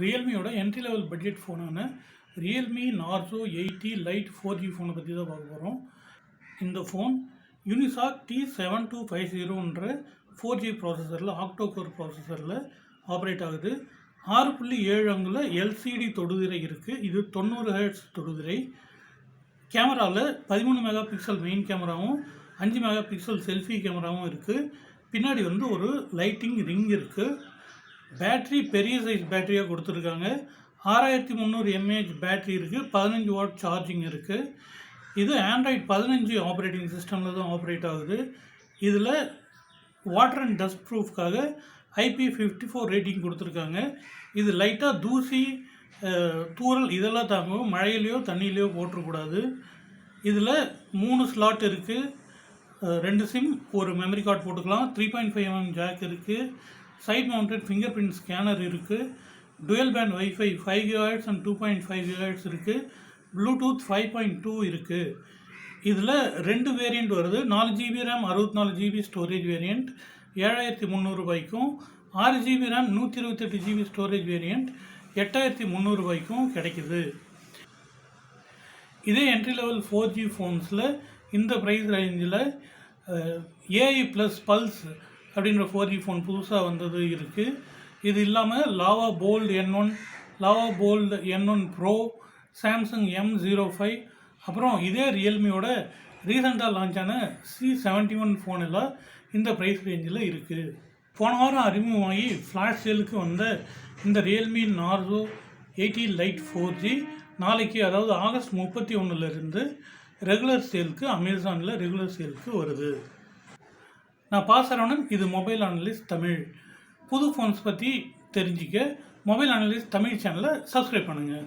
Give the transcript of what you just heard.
ரியல்மியோட entry level budget ஃபோனான Realme Narzo 80 lite 4G ஃபோனை பற்றி தான் பார்க்க போகிறோம். இந்த ஃபோன் யூனிசாக் T7250ன்ற 4G ப்ராசஸரில் ஆக்டோகோர் ப்ராசஸரில் ஆப்ரேட் ஆகுது. 6.7 அங்குல எல்சிடி தொடுதிரை இருக்குது. இது 90 Hz தொடுதிரை. கேமராவில் 13 மெகா பிக்சல் மெயின் கேமராவும் 5 மெகா பிக்சல் செல்ஃபி கேமராவும் இருக்குது. பின்னாடி ஒரு லைட்டிங் ரிங் இருக்குது. பேட்ரி பெரிய சைஸ் பேட்டரியாக கொடுத்துருக்காங்க. 6300 mAh பேட்ரி இருக்குது. 15 வாட் சார்ஜிங் இருக்குது. இது ஆண்ட்ராய்ட் 15 ஆப்ரேட்டிங் சிஸ்டமில் தான் ஆப்ரேட் ஆகுது. இதில் வாட்டர் அண்ட் டஸ்ட் ப்ரூஃப்காக IP54 ரேட்டிங் கொடுத்துருக்காங்க. இது லைட்டாக தூசி தூறல் இதெல்லாம் தாங்கும். மழையிலையோ தண்ணியிலையோ போட்டுறக்கூடாது. இதில் 3 ஸ்லாட் இருக்குது. 2 சிம், ஒரு மெமரி கார்டு போட்டுக்கலாம். 3.5mm ஜாக் இருக்குது. Side mounted fingerprint scanner இருக்குது. Dual band WiFi 5 GHz and 2.5 GHz இருக்குது. ப்ளூடூத் 5.2 இருக்குது. இதில் 2 வேரியண்ட் வருது. 4GB RAM 64GB storage variant 7300 ரூபாய்க்கும், 6GB RAM 128GB storage variant 8300 ரூபாய்க்கும் கிடைக்குது. இதே என்ட்ரி லெவல் 4G ஃபோன்ஸில் இந்த ப்ரைஸ் ரேஞ்சில் AI ப்ளஸ் பல்ஸ் அப்படின்ற 4G ஃபோன் புதுசாக வந்தது இருக்குது. இது இல்லாமல் Lava bolt N1, Lava bolt N1 bro, Samsung M05, அப்புறம் இதே ரியல்மியோட ரீசெண்டாக லான்ச்சான C71 ஃபோன் எல்லாம் இந்த ப்ரைஸ் ரேஞ்சில் இருக்குது. போன வாரம் அறிமுகமாகி ஃப்ளாஷ் சேலுக்கு வந்த இந்த ரியல்மி நார்சோ 80 லைட் 4G நாளைக்கு, அதாவது ஆகஸ்ட் 31 ரெகுலர் சேலுக்கு அமேசானில் ரெகுலர் சேலுக்கு வருது. நான் பாசரவணன். இது மொபைல் அனலிஸ்ட் தமிழ். புது ஃபோன்ஸ் பற்றி தெரிஞ்சிக்க மொபைல் அனலிஸ்ட் தமிழ் சேனலை சப்ஸ்கிரைப் பண்ணுங்கள்.